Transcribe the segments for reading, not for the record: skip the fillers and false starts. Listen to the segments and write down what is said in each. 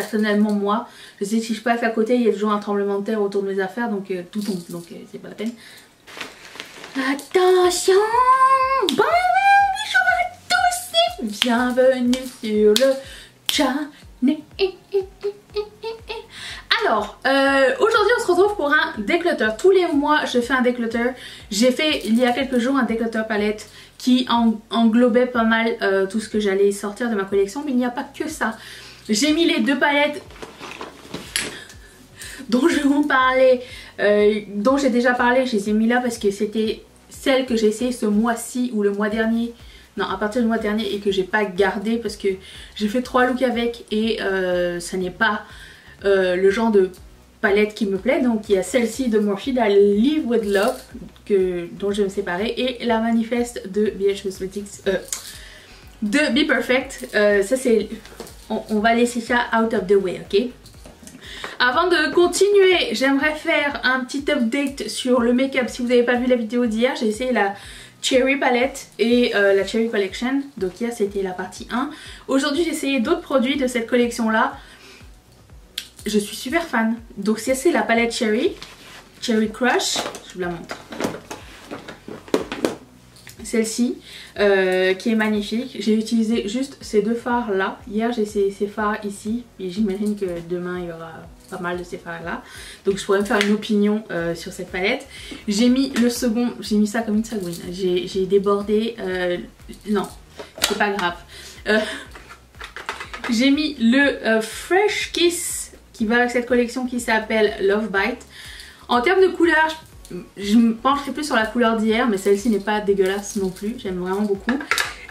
personnellement moi, je sais que si je passe à côté il y a toujours un tremblement de terre autour de mes affaires, donc tout tombe, donc c'est pas la peine. Attention, bonjour à tous et bienvenue sur le channel. Alors, aujourd'hui on se retrouve pour un declutter. Tous les mois je fais un declutter. J'ai fait il y a quelques jours un declutter palette qui englobait pas mal tout ce que j'allais sortir de ma collection, mais il n'y a pas que ça. J'ai mis les deux palettes dont je vais vous parler, dont j'ai déjà parlé, je les ai mis là parce que c'était celles que j'ai essayé ce mois-ci ou le mois dernier. Non, à partir du mois dernier et que j'ai pas gardé parce que j'ai fait 3 looks avec et ça n'est pas le genre de palette qui me plaît. Donc il y a celle-ci de Morphe, la Live with Love dont je vais me séparer, et la Manifest de BH Cosmetics de Be Perfect. Ça c'est, on va laisser ça out of the way, ok? Avant de continuer, j'aimerais faire un petit update sur le make-up. Si vous n'avez pas vu la vidéo d'hier, j'ai essayé la Cherry Palette et la Cherry Collection. Donc hier c'était la partie 1. Aujourd'hui j'ai essayé d'autres produits de cette collection là. Je suis super fan. Donc c'est la palette Cherry Crush. Je vous la montre. Celle-ci qui est magnifique. J'ai utilisé juste ces deux fards là. Hier j'ai essayé ces fards ici. Et j'imagine que demain il y aura pas mal de ces fards là. Donc je pourrais me faire une opinion sur cette palette. J'ai mis le second. J'ai mis ça comme une sagouine. J'ai débordé. Non, c'est pas grave. J'ai mis le Fresh Kiss qui va avec cette collection qui s'appelle Love Bite. En termes de couleur, je me pencherai plus sur la couleur d'hier, mais celle-ci n'est pas dégueulasse non plus, j'aime vraiment beaucoup.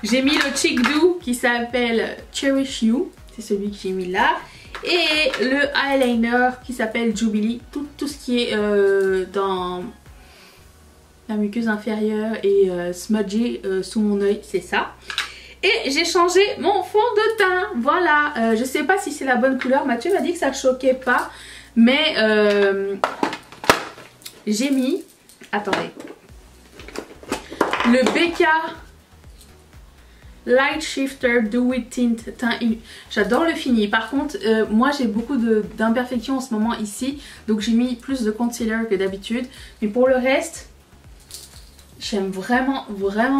J'ai mis le Cheek Do qui s'appelle Cherish You, c'est celui que j'ai mis là. Et le eyeliner qui s'appelle Jubilee, tout ce qui est dans la muqueuse inférieure et smudgy sous mon œil, c'est ça. Et j'ai changé mon fond de teint, voilà. Je sais pas si c'est la bonne couleur, Mathieu m'a dit que ça ne choquait pas, mais j'ai mis, attendez, le BK Light Shifter Dewy Tint teint. J'adore le fini. Par contre, moi j'ai beaucoup d'imperfections en ce moment ici, donc j'ai mis plus de concealer que d'habitude. Mais pour le reste, j'aime vraiment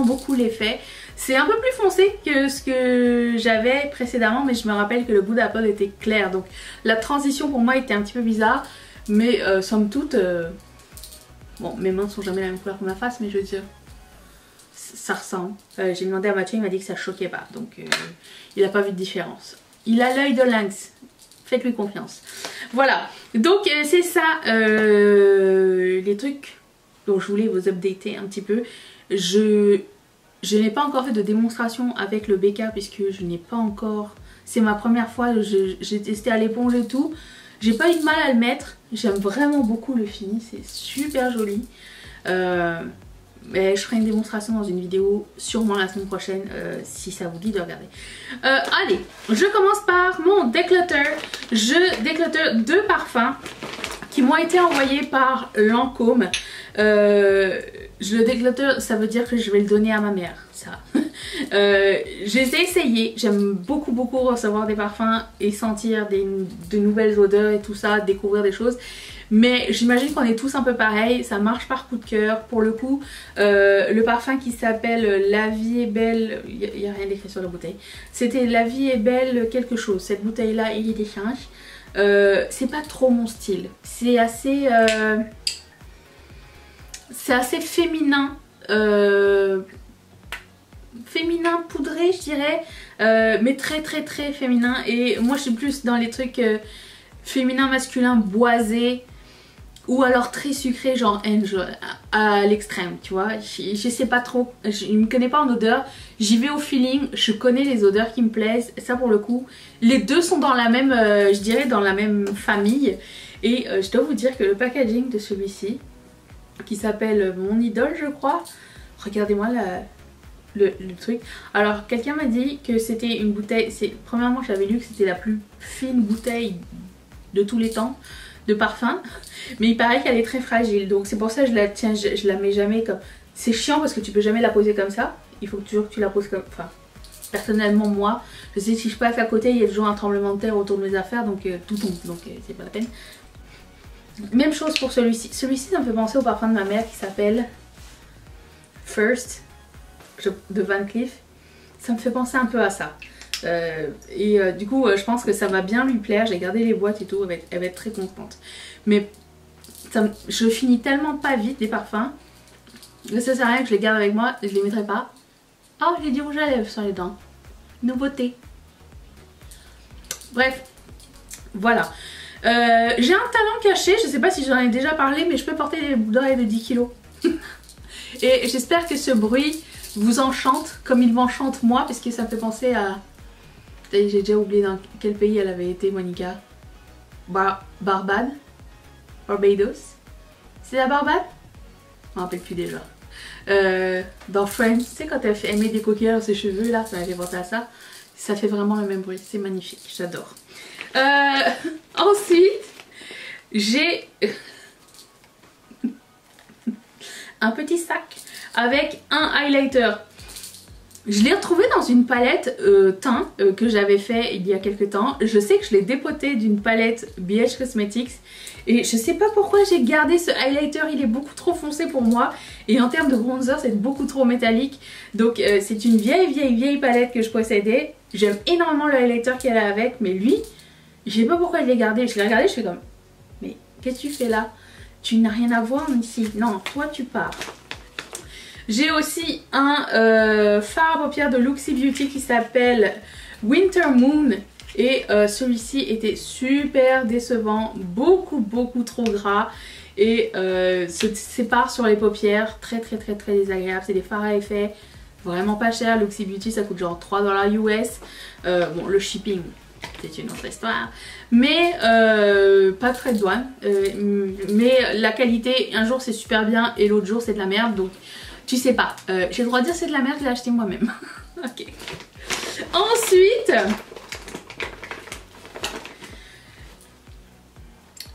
beaucoup l'effet. C'est un peu plus foncé que ce que j'avais précédemment, mais je me rappelle que le bout d'Apple était clair. Donc la transition pour moi était un petit peu bizarre, mais somme toute, bon, mes mains ne sont jamais la même couleur que ma face, mais je veux dire, ça ressemble. J'ai demandé à Mathieu, il m'a dit que ça choquait pas, donc il n'a pas vu de différence. Il a l'œil de lynx, faites-lui confiance. Voilà, donc c'est ça les trucs dont je voulais vous updater un petit peu. Je n'ai pas encore fait de démonstration avec le BK puisque je n'ai pas encore... C'est ma première fois, j'ai testé à l'éponge et tout. J'ai pas eu de mal à le mettre. J'aime vraiment beaucoup le fini, c'est super joli. Mais je ferai une démonstration dans une vidéo sûrement la semaine prochaine si ça vous dit de regarder. Allez, je commence par mon declutter. Je declutter 2 parfums qui m'ont été envoyés par Lancôme. Je le declutter, ça veut dire que je vais le donner à ma mère, ça. Je les ai essayés, j'aime beaucoup recevoir des parfums et sentir de nouvelles odeurs et tout ça, découvrir des choses. Mais j'imagine qu'on est tous un peu pareil, ça marche par coup de cœur. Pour le coup, le parfum qui s'appelle La Vie est Belle, il n'y a rien d'écrit sur la bouteille. C'était La Vie est Belle quelque chose, cette bouteille là, il y d'échange. C'est pas trop mon style, c'est assez féminin, féminin poudré je dirais, mais très féminin. Et moi je suis plus dans les trucs féminin masculin boisé, ou alors très sucré genre Angel à l'extrême, tu vois. Je sais pas trop, je ne me connais pas en odeur, j'y vais au feeling, je connais les odeurs qui me plaisent. Ça pour le coup, les deux sont dans la même, je dirais dans la même famille. Et je dois vous dire que le packaging de celui-ci, qui s'appelle Mon Idole je crois, regardez-moi le truc. Alors quelqu'un m'a dit que c'était une bouteille, premièrement j'avais lu que c'était la plus fine bouteille de tous les temps de parfum, mais il paraît qu'elle est très fragile, donc c'est pour ça que je la tiens, je la mets jamais comme... C'est chiant parce que tu peux jamais la poser comme ça, il faut toujours que tu la poses comme... Enfin, Personnellement moi, je sais que si je passe à côté, il y a toujours un tremblement de terre autour de mes affaires, donc tout tombe, donc c'est pas la peine. Même chose pour celui-ci. Celui-ci ça me fait penser au parfum de ma mère qui s'appelle First de Van Cleef. Ça me fait penser un peu à ça. Du coup je pense que ça va bien lui plaire. J'ai gardé les boîtes et tout, elle va être très contente. Mais je finis tellement pas vite les parfums que ça sert à rien que je les garde avec moi, je les mettrai pas. Oh, j'ai du rouge à lèvres sur les dents. Nouveauté. Bref, voilà. J'ai un talent caché, je sais pas si j'en ai déjà parlé, mais je peux porter des boucles d'oreilles de 10 kg. Et j'espère que ce bruit vous enchante comme il m'enchante moi, parce que ça me fait penser à... J'ai déjà oublié dans quel pays elle avait été, Monica. Barbados. C'est la Barbade? Je me rappelle plus déjà. Dans Friends, tu sais quand elle met des coquillages dans ses cheveux là, ça m'avait pensé à ça. Ça fait vraiment le même bruit, c'est magnifique, j'adore. Ensuite, j'ai un petit sac avec un highlighter. Je l'ai retrouvé dans une palette teint que j'avais fait il y a quelques temps. Je sais que je l'ai dépoté d'une palette BH Cosmetics. Et je sais pas pourquoi j'ai gardé ce highlighter, il est beaucoup trop foncé pour moi. Et en termes de bronzer, c'est beaucoup trop métallique. Donc c'est une vieille palette que je possédais. J'aime énormément le highlighter qu'elle a avec, mais lui, je sais pas pourquoi je l'ai gardé. Je l'ai regardé, je fais comme, mais qu'est-ce que tu fais là? Tu n'as rien à voir ici. Non, toi tu pars. J'ai aussi un fard à paupières de Luxie Beauty qui s'appelle Winter Moon. Et celui-ci était super décevant, beaucoup trop gras. Et se sépare sur les paupières, très désagréable. C'est des fards à effet vraiment pas cher. Luxie Beauty ça coûte genre 3 $ US. Bon, le shipping c'est une autre histoire, mais pas de frais de douane. Mais la qualité, un jour c'est super bien et l'autre jour c'est de la merde, donc tu sais pas. J'ai le droit de dire c'est de la merde, je l'ai acheté moi-même. Ok. Ensuite,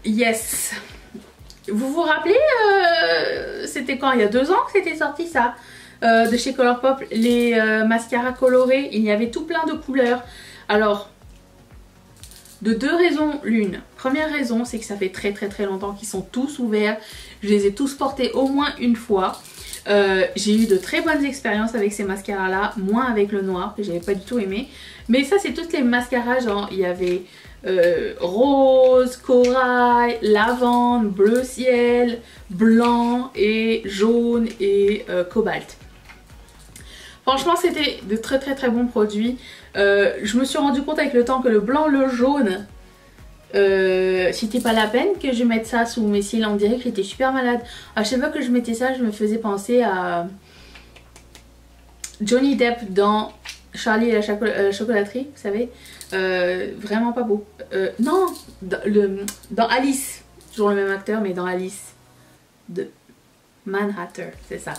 yes. Vous vous rappelez, c'était quand? Il y a 2 ans que c'était sorti ça, de chez Colourpop, les mascaras colorés. Il y avait tout plein de couleurs. Alors, de 2 raisons l'une. Première raison, c'est que ça fait très longtemps qu'ils sont tous ouverts. Je les ai tous portés au moins une fois. J'ai eu de très bonnes expériences avec ces mascaras là, moins avec le noir que j'avais pas du tout aimé. Mais ça c'est toutes les mascaras, genre il y avait rose, corail, lavande, bleu ciel, blanc et jaune et cobalt. Franchement c'était de très bons produits. Je me suis rendu compte avec le temps que le blanc, le jaune, c'était pas la peine que je mette ça sous mes cils. On dirait que j'étais super malade. À chaque fois que je mettais ça, je me faisais penser à Johnny Depp dans Charlie et la chocolaterie, vous savez. Vraiment pas beau. Non, dans Alice, toujours le même acteur, mais dans Alice de Manhattan, c'est ça.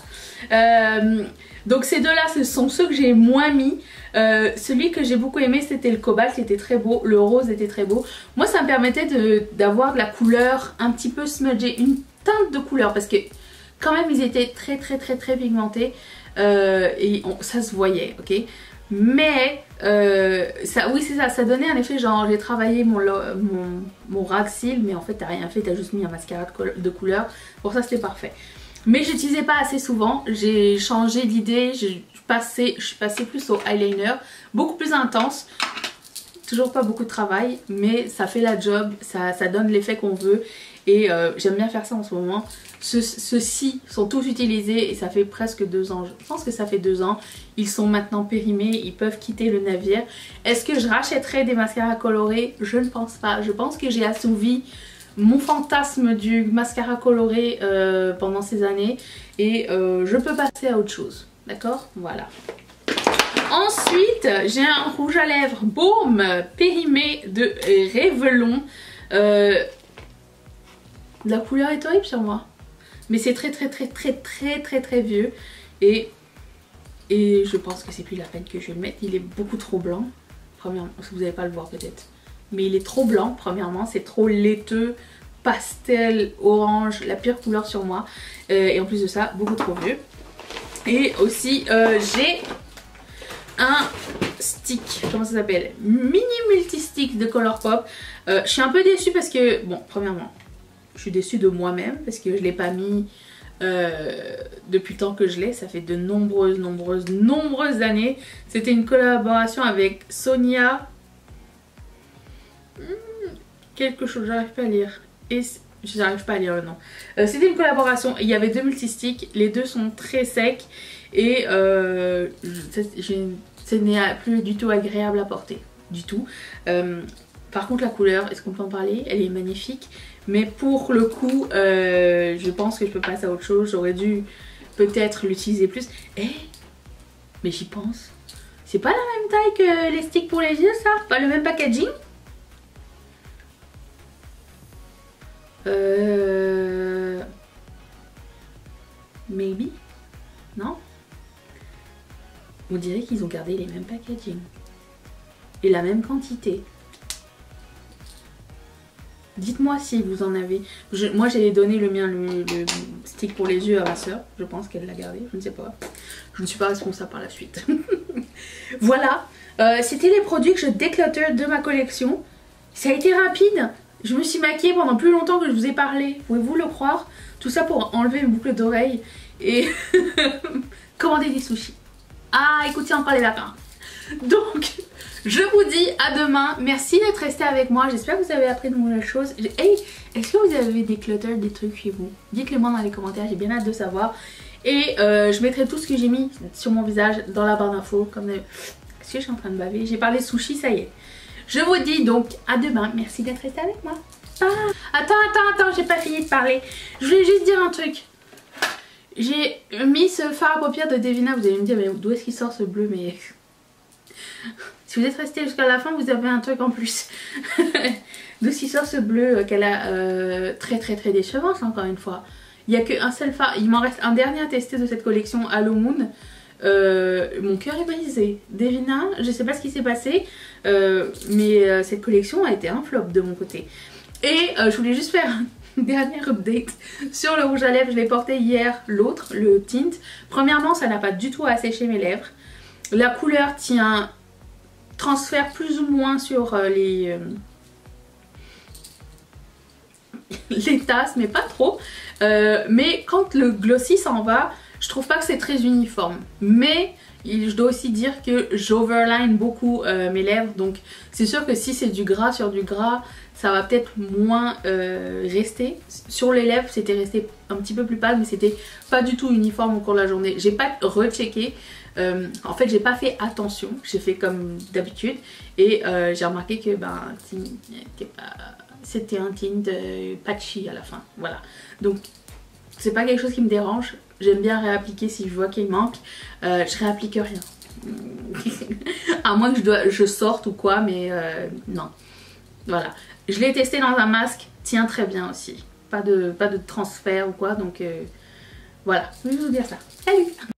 Donc ces deux là ce sont ceux que j'ai moins mis. Celui que j'ai beaucoup aimé c'était le cobalt, il était très beau, le rose était très beau. Moi ça me permettait d'avoir de la couleur un petit peu smudgée, une teinte de couleur, parce que quand même ils étaient très pigmentés et ça se voyait, ok. Mais ça, oui c'est ça, ça donnait un effet genre j'ai travaillé mon ras de cils, mais en fait t'as rien fait, t'as juste mis un mascara de couleur. Pour ça c'était parfait. Mais j'utilisais pas assez souvent, j'ai changé d'idée, je suis passée plus au eyeliner, beaucoup plus intense. Toujours pas beaucoup de travail, mais ça fait la job, ça donne l'effet qu'on veut. Et j'aime bien faire ça en ce moment. Ceux-ci sont tous utilisés et ça fait presque 2 ans. Je pense que ça fait 2 ans. Ils sont maintenant périmés, ils peuvent quitter le navire. Est-ce que je rachèterai des mascaras colorés? Je ne pense pas. Je pense que j'ai assouvi mon fantasme du mascara coloré pendant ces années. Et je peux passer à autre chose. D'accord? Voilà. Ensuite, j'ai un rouge à lèvres Baume périmé de Revlon. La couleur est horrible sur moi. Mais c'est très vieux. Et je pense que c'est plus la peine que je le mette. Il est beaucoup trop blanc. Premièrement, vous n'allez pas le voir peut-être. Mais il est trop blanc, premièrement. C'est trop laiteux, pastel, orange. La pire couleur sur moi. Et en plus de ça, beaucoup trop vieux. Et aussi, j'ai un stick, comment ça s'appelle, mini multi-stick de Colourpop. Je suis un peu déçue parce que, bon, premièrement, je suis déçue de moi-même parce que je ne l'ai pas mis depuis le temps que je l'ai. Ça fait de nombreuses années. C'était une collaboration avec Sonia. Quelque chose, j'arrive pas à lire. Et je n'arrive pas à lire le nom. C'était une collaboration, il y avait 2 multisticks, les deux sont très secs et ce n'est plus du tout agréable à porter, du tout. Par contre la couleur, est-ce qu'on peut en parler? Elle est magnifique, mais pour le coup, je pense que je peux passer à autre chose. J'aurais dû peut-être l'utiliser plus. Mais j'y pense. C'est pas la même taille que les sticks pour les yeux, ça? Pas le même packaging? Maybe? Non? On dirait qu'ils ont gardé les mêmes packaging. Et la même quantité. Dites-moi si vous en avez. Moi j'ai donné le mien, le stick pour les yeux à ma soeur. Je pense qu'elle l'a gardé, je ne sais pas. Je ne suis pas responsable par la suite. Voilà. C'était les produits que je déclutter de ma collection. Ça a été rapide. Je me suis maquillée pendant plus longtemps que je vous ai parlé. Pouvez-vous le croire? Tout ça pour enlever mes boucles d'oreilles et commander des sushis. Ah, écoutez encore les lapins. Donc, je vous dis à demain. Merci d'être resté avec moi. J'espère que vous avez appris de nouvelles choses. Hey, est-ce que vous avez des clutters, des trucs chez vous? Dites-le moi dans les commentaires, j'ai bien hâte de savoir. Et je mettrai tout ce que j'ai mis sur mon visage dans la barre d'infos. Comme est-ce que je suis en train de baver? J'ai parlé sushi, ça y est. Je vous dis donc à demain. Merci d'être resté avec moi. Ah, attends, j'ai pas fini de parler. Je voulais juste dire un truc. J'ai mis ce fard à paupières de Devina. Vous allez me dire, mais d'où est-ce qu'il sort ce bleu? Mais si vous êtes resté jusqu'à la fin, vous avez un truc en plus. D'où est-ce qu'il sort ce bleu qu'elle a très décevant, encore une fois. Il n'y a qu'un seul fard. Il m'en reste un dernier à tester de cette collection Halo Moon. Mon cœur est brisé. Devina, je sais pas ce qui s'est passé, mais cette collection a été un flop de mon côté. Et je voulais juste faire un dernier update sur le rouge à lèvres. Je l'ai porté hier, l'autre, le tint. Premièrement, ça n'a pas du tout asséché mes lèvres. La couleur tient, transfère plus ou moins sur les tasses, mais pas trop. Mais quand le glossy s'en va, je trouve pas que c'est très uniforme. Mais je dois aussi dire que j'overline beaucoup mes lèvres. Donc c'est sûr que si c'est du gras sur du gras, ça va peut-être moins rester. Sur les lèvres, c'était resté un petit peu plus pâle, mais c'était pas du tout uniforme au cours de la journée. J'ai pas rechecké. En fait, j'ai pas fait attention. J'ai fait comme d'habitude. Et j'ai remarqué que c'était un tint patchy à la fin. Voilà. Donc c'est pas quelque chose qui me dérange. J'aime bien réappliquer si je vois qu'il manque. Je réapplique rien. À moins que je sorte ou quoi, mais non. Voilà. Je l'ai testé dans un masque. Tient très bien aussi. Pas de transfert ou quoi. Donc voilà. Je vais vous dire ça. Salut!